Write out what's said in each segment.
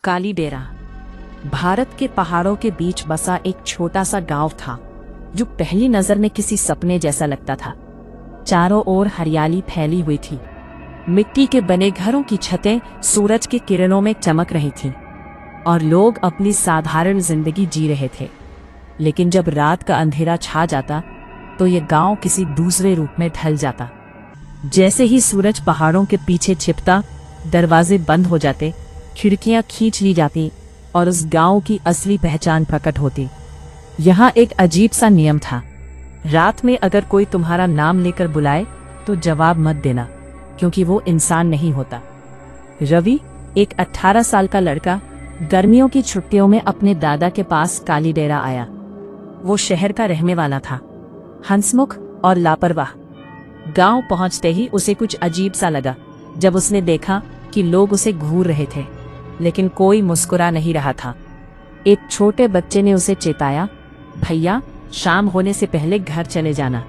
काली डेरा भारत के पहाड़ों के बीच बसा एक छोटा सा गांव था जो पहली नजर में किसी सपने जैसा लगता था। चारों ओर हरियाली फैली हुई थी। मिट्टी के बने घरों की छतें सूरज की किरणों में चमक रही थीं और लोग अपनी साधारण जिंदगी जी रहे थे। लेकिन जब रात का अंधेरा छा जाता तो ये गांव किसी दूसरे रूप में ढल जाता। जैसे ही सूरज पहाड़ों के पीछे छिपता, दरवाजे बंद हो जाते, खिड़कियां खींच ली जाती और उस गांव की असली पहचान प्रकट होती। यहाँ एक अजीब सा नियम था। रात में अगर कोई तुम्हारा नाम लेकर बुलाए तो जवाब मत देना, क्योंकि वो इंसान नहीं होता। रवि, एक 18 साल का लड़का, गर्मियों की छुट्टियों में अपने दादा के पास काली डेरा आया। वो शहर का रहने वाला था, हंसमुख और लापरवाह। गांव पहुंचते ही उसे कुछ अजीब सा लगा जब उसने देखा कि लोग उसे घूर रहे थे, लेकिन कोई मुस्कुरा नहीं रहा था। एक छोटे बच्चे ने उसे चेताया, भैया, शाम होने से पहले घर चले जाना।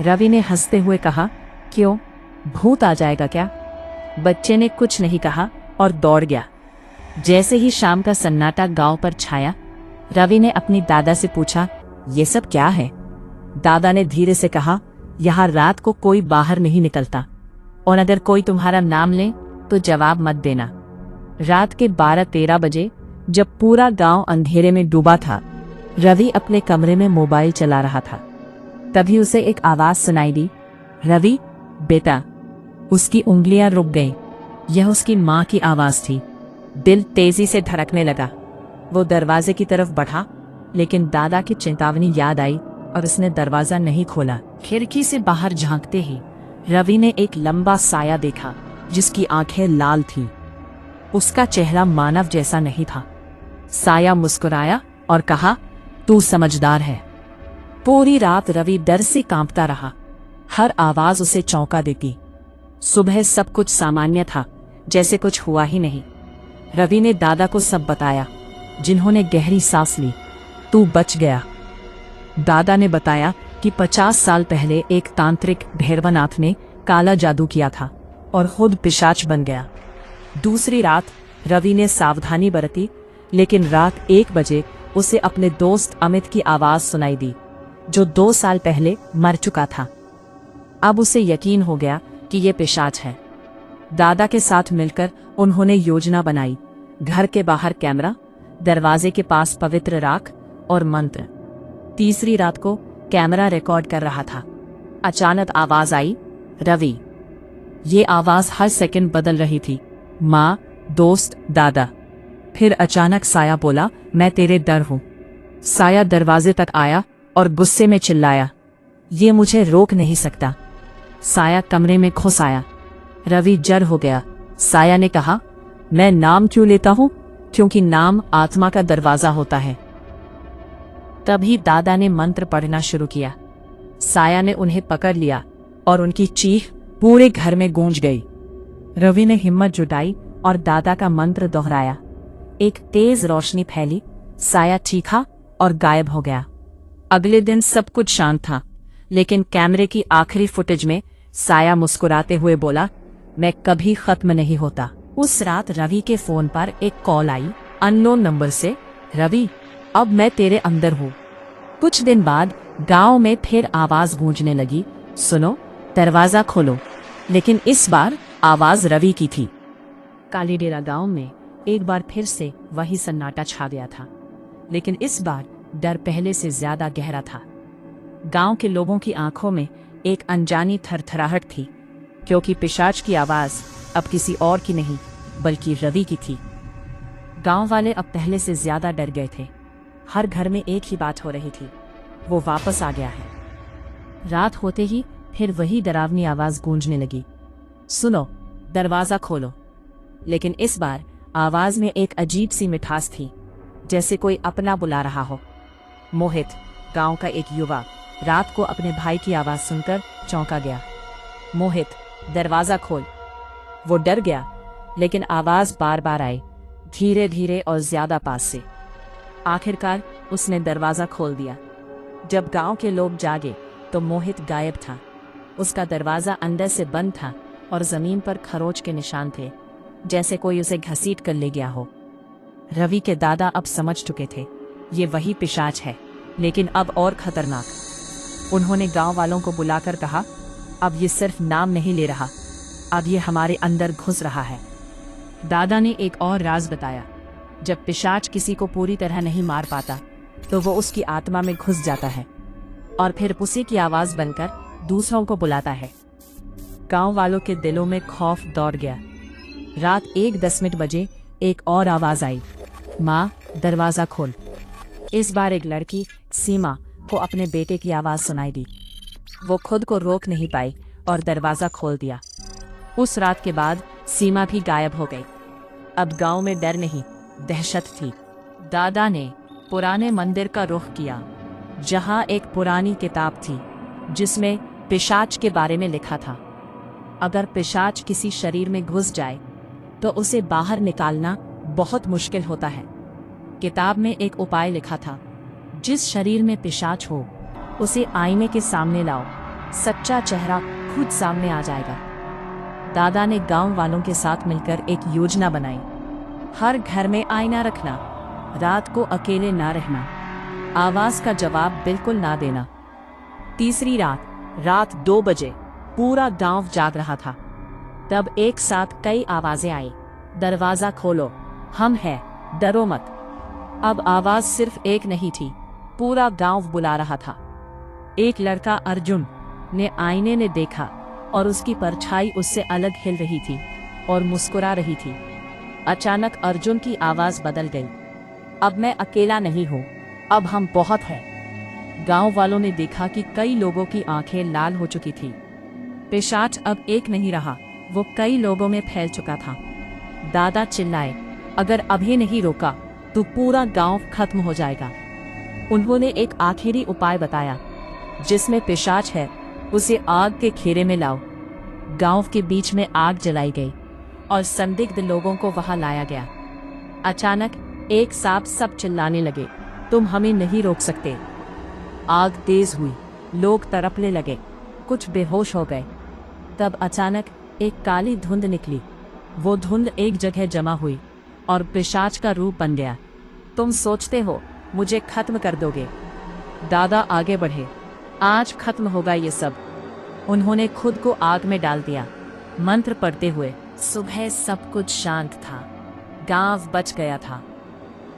रवि ने हंसते हुए कहा, क्यों, भूत आ जाएगा क्या? बच्चे ने कुछ नहीं कहा और दौड़ गया। जैसे ही शाम का सन्नाटा गांव पर छाया, रवि ने अपनी दादा से पूछा, ये सब क्या है? दादा ने धीरे से कहा, यहाँ रात को कोई बाहर नहीं निकलता, और अगर कोई तुम्हारा नाम ले तो जवाब मत देना। रात के 12-13 बजे, जब पूरा गांव अंधेरे में डूबा था, रवि अपने कमरे में मोबाइल चला रहा था। तभी उसे एक आवाज सुनाई दी, रवि बेटा। उसकी उंगलियां रुक गईं। यह उसकी माँ की आवाज थी। दिल तेजी से धड़कने लगा। वो दरवाजे की तरफ बढ़ा, लेकिन दादा की चेतावनी याद आई और उसने दरवाजा नहीं खोला। खिड़की से बाहर झांकते ही रवि ने एक लंबा साया देखा जिसकी आंखें लाल थीं। उसका चेहरा मानव जैसा नहीं था। साया मुस्कुराया और कहा, तू समझदार है। पूरी रात रवि डर से कांपता रहा। हर आवाज उसे चौंका देती। सुबह सब कुछ सामान्य था, जैसे कुछ हुआ ही नहीं। रवि ने दादा को सब बताया, जिन्होंने गहरी सांस ली। तू बच गया। दादा ने बताया कि 50 साल पहले एक तांत्रिक भैरवनाथ ने काला जादू किया था और खुद पिशाच बन गया। दूसरी रात रवि ने सावधानी बरती, लेकिन रात 1 बजे उसे अपने दोस्त अमित की आवाज सुनाई दी, जो 2 साल पहले मर चुका था। अब उसे यकीन हो गया कि ये पिशाच है। दादा के साथ मिलकर उन्होंने योजना बनाई। घर के बाहर कैमरा, दरवाजे के पास पवित्र राख और मंत्र। तीसरी रात को कैमरा रिकॉर्ड कर रहा था। अचानक आवाज आई, रवि। ये आवाज हर सेकंड बदल रही थी। माँ, दोस्त, दादा। फिर अचानक साया बोला, मैं तेरे डर हूं। साया दरवाजे तक आया और गुस्से में चिल्लाया, ये मुझे रोक नहीं सकता। साया कमरे में घुस आया। रवि जड़ हो गया। साया ने कहा, मैं नाम क्यों लेता हूं? क्योंकि नाम आत्मा का दरवाजा होता है। तभी दादा ने मंत्र पढ़ना शुरू किया। साया ने उन्हें पकड़ लिया और उनकी चीख पूरे घर में गूंज गई। रवि ने हिम्मत जुटाई और दादा का मंत्र दोहराया। एक तेज रोशनी फैली, साया चीखा और गायब हो गया। अगले दिन सब कुछ शांत था, लेकिन कैमरे की आखिरी फुटेज में साया मुस्कुराते हुए बोला, मैं कभी खत्म नहीं होता। उस रात रवि के फोन पर एक कॉल आई, अननोन नंबर से। रवि, अब मैं तेरे अंदर हूँ। कुछ दिन बाद गांव में फिर आवाज गूंजने लगी, सुनो, दरवाजा खोलो। लेकिन इस बार आवाज रवि की थी। काली डेरा गांव में एक बार फिर से वही सन्नाटा छा गया था, लेकिन इस बार डर पहले से ज्यादा गहरा था। गांव के लोगों की आंखों में एक अनजानी थरथराहट थी, क्योंकि पिशाच की आवाज अब किसी और की नहीं बल्कि रवि की थी। गांव वाले अब पहले से ज्यादा डर गए थे। हर घर में एक ही बात हो रही थी, वो वापस आ गया है। रात होते ही फिर वही डरावनी आवाज गूंजने लगी, सुनो, दरवाजा खोलो। लेकिन इस बार आवाज में एक अजीब सी मिठास थी, जैसे कोई अपना बुला रहा हो। मोहित, गांव का एक युवा, रात को अपने भाई की आवाज सुनकर चौंका गया। मोहित, दरवाजा खोल। वो डर गया, लेकिन आवाज बार बार आई, धीरे धीरे और ज्यादा पास से। आखिरकार उसने दरवाजा खोल दिया। जब गांव के लोग जागे तो मोहित गायब था। उसका दरवाजा अंदर से बंद था और जमीन पर खरोच के निशान थे, जैसे कोई उसे घसीट कर ले गया हो। रवि के दादा अब समझ चुके थे, ये वही पिशाच है, लेकिन अब और खतरनाक। उन्होंने गांव वालों को बुलाकर कहा, अब ये सिर्फ नाम नहीं ले रहा, अब ये हमारे अंदर घुस रहा है। दादा ने एक और राज बताया, जब पिशाच किसी को पूरी तरह नहीं मार पाता तो वो उसकी आत्मा में घुस जाता है और फिर उसी की आवाज बनकर दूसरों को बुलाता है। गांव वालों के दिलों में खौफ दौड़ गया। रात 1:10 बजे एक और आवाज आई, माँ दरवाजा खोल। इस बार एक लड़की सीमा को अपने बेटे की आवाज सुनाई दी। वो खुद को रोक नहीं पाई और दरवाजा खोल दिया। उस रात के बाद सीमा भी गायब हो गई। अब गांव में डर नहीं, दहशत थी। दादा ने पुराने मंदिर का रुख किया, जहां एक पुरानी किताब थी जिसमें पिशाच के बारे में लिखा था। अगर पिशाच किसी शरीर में घुस जाए तो उसे बाहर निकालना बहुत मुश्किल होता है। किताब में एक उपाय लिखा था, जिस शरीर में पिशाच हो उसे आईने के सामने लाओ, सच्चा चेहरा खुद सामने आ जाएगा। दादा ने गांव वालों के साथ मिलकर एक योजना बनाई। हर घर में आईना रखना, रात को अकेले ना रहना, आवाज का जवाब बिल्कुल ना देना। तीसरी रात 2 बजे पूरा गांव जाग रहा था। तब एक साथ कई आवाजें आई, दरवाजा खोलो, हम हैं, डरो मत। अब आवाज सिर्फ एक नहीं थी, पूरा गांव बुला रहा था। एक लड़का अर्जुन ने आईने में देखा और उसकी परछाई उससे अलग हिल रही थी और मुस्कुरा रही थी। अचानक अर्जुन की आवाज बदल गई, अब मैं अकेला नहीं हूँ, अब हम बहुत हैं। गांव वालों ने देखा कि कई लोगों की आंखें लाल हो चुकी थी। पिशाच अब एक नहीं रहा, वो कई लोगों में फैल चुका था। दादा चिल्लाए, अगर अभी नहीं रोका तो पूरा गांव खत्म हो जाएगा। उन्होंने एक आखिरी उपाय बताया, जिसमें पिशाच है उसे आग के घेरे में लाओ। गांव के बीच में आग जलाई गई और संदिग्ध लोगों को वहां लाया गया। अचानक एक सांप सब चिल्लाने लगे, तुम हमें नहीं रोक सकते। आग तेज हुई, लोग तड़पने लगे, कुछ बेहोश हो गए। तब अचानक एक काली धुंध निकली। वो धुंध एक जगह जमा हुई और पिशाच का रूप बन गया। तुम सोचते हो मुझे खत्म कर दोगे? दादा आगे बढ़े, आज खत्म होगा ये सब। उन्होंने खुद को आग में डाल दिया, मंत्र पढ़ते हुए। सुबह सब कुछ शांत था, गांव बच गया था।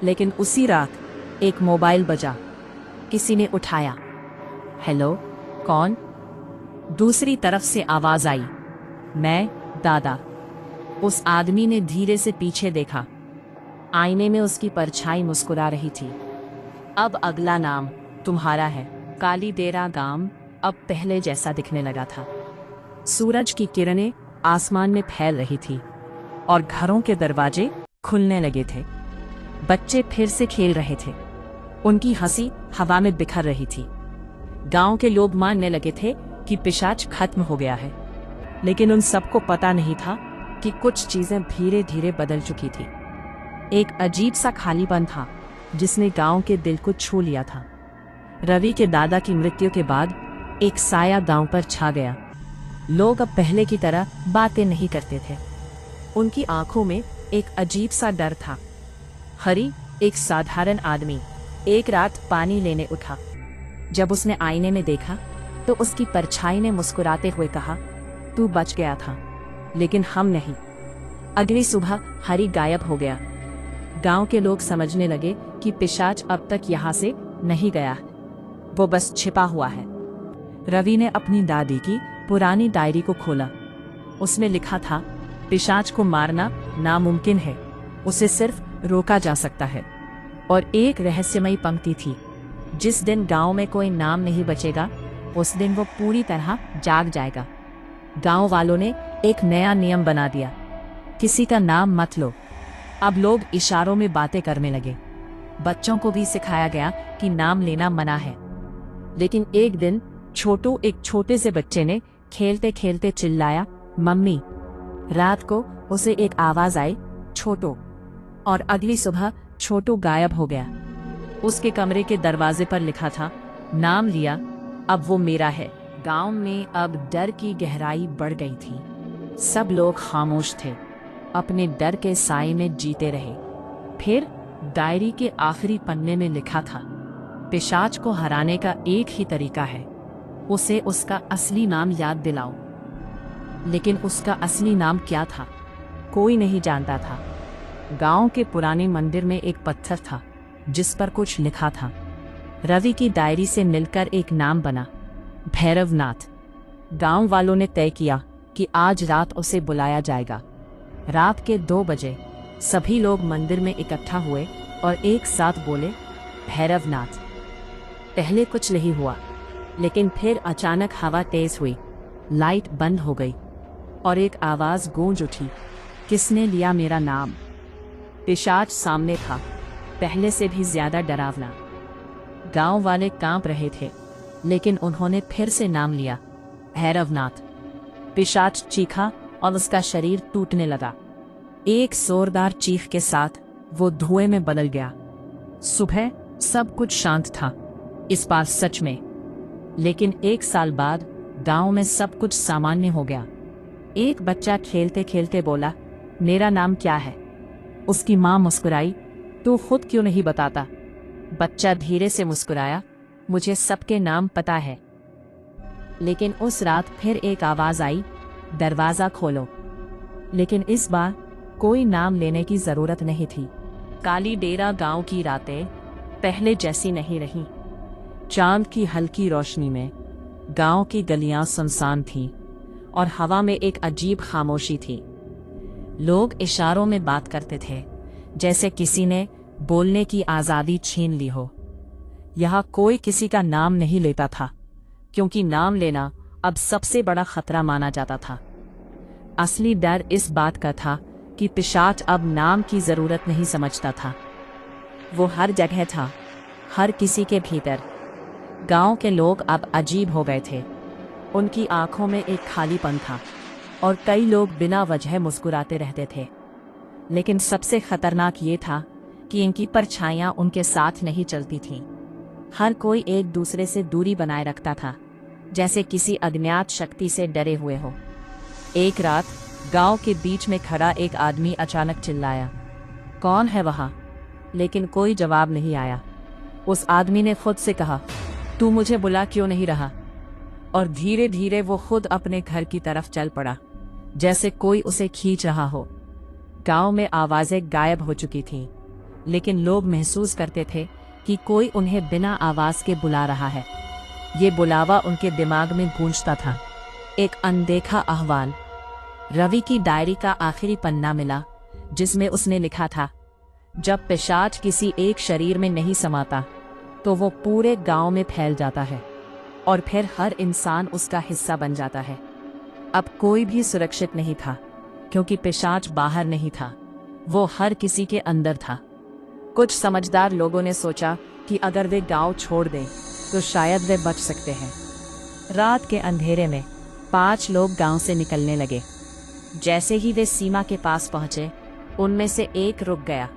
लेकिन उसी रात एक मोबाइल बजा। किसी ने उठाया। हेलो, कौन? दूसरी तरफ से आवाज आई, मैं दादा। उस आदमी ने धीरे से पीछे देखा। आईने में उसकी परछाई मुस्कुरा रही थी। अब अगला नाम तुम्हारा है। काली देरा गांव अब पहले जैसा दिखने लगा था। सूरज की किरणें आसमान में फैल रही थी और घरों के दरवाजे खुलने लगे थे। बच्चे फिर से खेल रहे थे, उनकी हंसी हवा में बिखर रही थी। गांव के लोग मानने लगे थे कि पिशाच खत्म हो गया है, लेकिन उन सबको पता नहीं था कि कुछ चीजें धीरे धीरे बदल चुकी थी। एक अजीब सा खालीपन था जिसने गांव के दिल को छू लिया था। रवि के दादा की मृत्यु के बाद एक साया गांव पर छा गया। लोग अब पहले की तरह बातें नहीं करते थे। उनकी आंखों में एक अजीब सा डर था। हरी, एक साधारण आदमी, एक रात पानी लेने उठा। जब उसने आईने में देखा तो उसकी परछाई ने मुस्कुराते हुए कहा, तू बच गया था, लेकिन हम नहीं। अगली सुबह हरी गायब हो गया। गांव के लोग समझने लगे कि पिशाच अब तक यहाँ से नहीं गया, वो बस छिपा हुआ है। रवि ने अपनी दादी की पुरानी डायरी को खोला। उसमें लिखा था, पिशाच को मारना नामुमकिन है, उसे सिर्फ रोका जा सकता है। और एक रहस्यमयी पंक्ति थी, जिस दिन गांव में कोई नाम नहीं बचेगा उस दिन वो पूरी तरह जाग जाएगा। गांव वालों ने एक नया नियम बना दिया, किसी का नाम मत लो। अब लोग इशारों में बातें करने लगे। बच्चों को भी सिखाया गया कि नाम लेना मना है। लेकिन एक दिन छोटू, एक छोटे से बच्चे ने खेलते खेलते चिल्लाया, मम्मी। रात को उसे एक आवाज आई, छोटू। और अगली सुबह छोटू गायब हो गया। उसके कमरे के दरवाजे पर लिखा था, नाम लिया, अब वो मेरा है। गांव में अब डर की गहराई बढ़ गई थी। सब लोग खामोश थे, अपने डर के साए में जीते रहे। फिर डायरी के आखिरी पन्ने में लिखा था, पिशाच को हराने का एक ही तरीका है, उसे उसका असली नाम याद दिलाओ। लेकिन उसका असली नाम क्या था, कोई नहीं जानता था। गांव के पुराने मंदिर में एक पत्थर था जिस पर कुछ लिखा था। रवि की डायरी से मिलकर एक नाम बना, भैरवनाथ। गांव वालों ने तय किया कि आज रात उसे बुलाया जाएगा। रात के 2 बजे सभी लोग मंदिर में इकट्ठा हुए और एक साथ बोले, भैरवनाथ। पहले कुछ नहीं हुआ, लेकिन फिर अचानक हवा तेज हुई, लाइट बंद हो गई और एक आवाज गूंज उठी, किसने लिया मेरा नाम? पिशाच सामने था, पहले से भी ज्यादा डरावना। गांव वाले कांप रहे थे, लेकिन उन्होंने फिर से नाम लिया, भैरवनाथ। पिशाच चीखा और उसका शरीर टूटने लगा। एक जोरदार चीख के साथ वो धुएं में बदल गया। सुबह सब कुछ शांत था, इस बार सच में। लेकिन 1 साल बाद गांव में सब कुछ सामान्य हो गया। एक बच्चा खेलते खेलते बोला, मेरा नाम क्या है? उसकी मां मुस्कुराई, तू खुद क्यों नहीं बताता? बच्चा धीरे से मुस्कुराया, मुझे सबके नाम पता है। लेकिन उस रात फिर एक आवाज आई, दरवाजा खोलो। लेकिन इस बार कोई नाम लेने की जरूरत नहीं थी। काली डेरा गांव की रातें पहले जैसी नहीं रहीं। चांद की हल्की रोशनी में गांव की गलियां सुनसान थीं और हवा में एक अजीब खामोशी थी। लोग इशारों में बात करते थे, जैसे किसी ने बोलने की आज़ादी छीन ली हो। यहाँ कोई किसी का नाम नहीं लेता था, क्योंकि नाम लेना अब सबसे बड़ा खतरा माना जाता था। असली डर इस बात का था कि पिशाच अब नाम की जरूरत नहीं समझता था। वो हर जगह था, हर किसी के भीतर। गांव के लोग अब अजीब हो गए थे। उनकी आंखों में एक खालीपन था और कई लोग बिना वजह मुस्कुराते रहते थे। लेकिन सबसे खतरनाक ये था कि इनकी परछाइयां उनके साथ नहीं चलती थीं। हर कोई एक दूसरे से दूरी बनाए रखता था, जैसे किसी अज्ञात शक्ति से डरे हुए हो। एक रात गांव के बीच में खड़ा एक आदमी अचानक चिल्लाया, कौन है वहां? लेकिन कोई जवाब नहीं आया। उस आदमी ने खुद से कहा, तू मुझे बुला क्यों नहीं रहा? और धीरे धीरे वो खुद अपने घर की तरफ चल पड़ा, जैसे कोई उसे खींच रहा हो। गांव में आवाजें गायब हो चुकी थीं, लेकिन लोग महसूस करते थे कि कोई उन्हें बिना आवाज के बुला रहा है। ये बुलावा उनके दिमाग में गूंजता था, एक अनदेखा आह्वान। रवि की डायरी का आखिरी पन्ना मिला, जिसमें उसने लिखा था, जब पिशाच किसी एक शरीर में नहीं समाता तो वो पूरे गांव में फैल जाता है और फिर हर इंसान उसका हिस्सा बन जाता है। अब कोई भी सुरक्षित नहीं था, क्योंकि पिशाच बाहर नहीं था, वो हर किसी के अंदर था। कुछ समझदार लोगों ने सोचा कि अगर वे गांव छोड़ दें तो शायद वे बच सकते हैं। रात के अंधेरे में 5 लोग गांव से निकलने लगे। जैसे ही वे सीमा के पास पहुंचे, उनमें से एक रुक गया।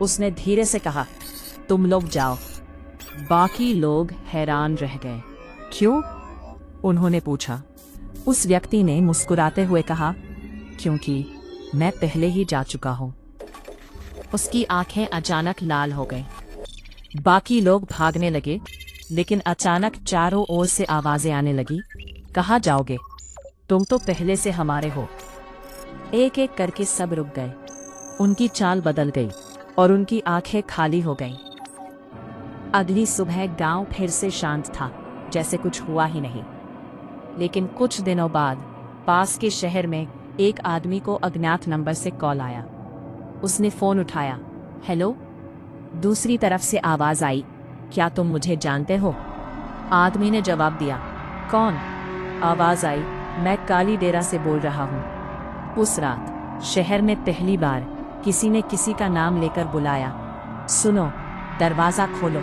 उसने धीरे से कहा, तुम लोग जाओ। बाकी लोग हैरान रह गए। क्यों? उन्होंने पूछा। उस व्यक्ति ने मुस्कुराते हुए कहा, क्योंकि मैं पहले ही जा चुका हूं। उसकी आंखें अचानक लाल हो गईं। बाकी लोग भागने लगे, लेकिन अचानक चारों ओर से आवाजें आने लगी, कहाँ जाओगे? तुम तो पहले से हमारे हो। एक एक करके सब रुक गए। उनकी चाल बदल गई और उनकी आंखें खाली हो गईं। अगली सुबह गांव फिर से शांत था, जैसे कुछ हुआ ही नहीं। लेकिन कुछ दिनों बाद पास के शहर में एक आदमी को अज्ञात नंबर से कॉल आया। उसने फोन उठाया। हेलो? दूसरी तरफ से आवाज आई, क्या तुम मुझे जानते हो? आदमी ने जवाब दिया, कौन? आवाज आई, मैं काली डेरा से बोल रहा हूँ। उस रात शहर में पहली बार किसी ने किसी का नाम लेकर बुलाया, सुनो, दरवाजा खोलो।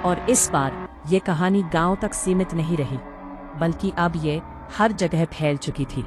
और इस बार ये कहानी गांव तक सीमित नहीं रही, बल्कि अब ये हर जगह फैल चुकी थी।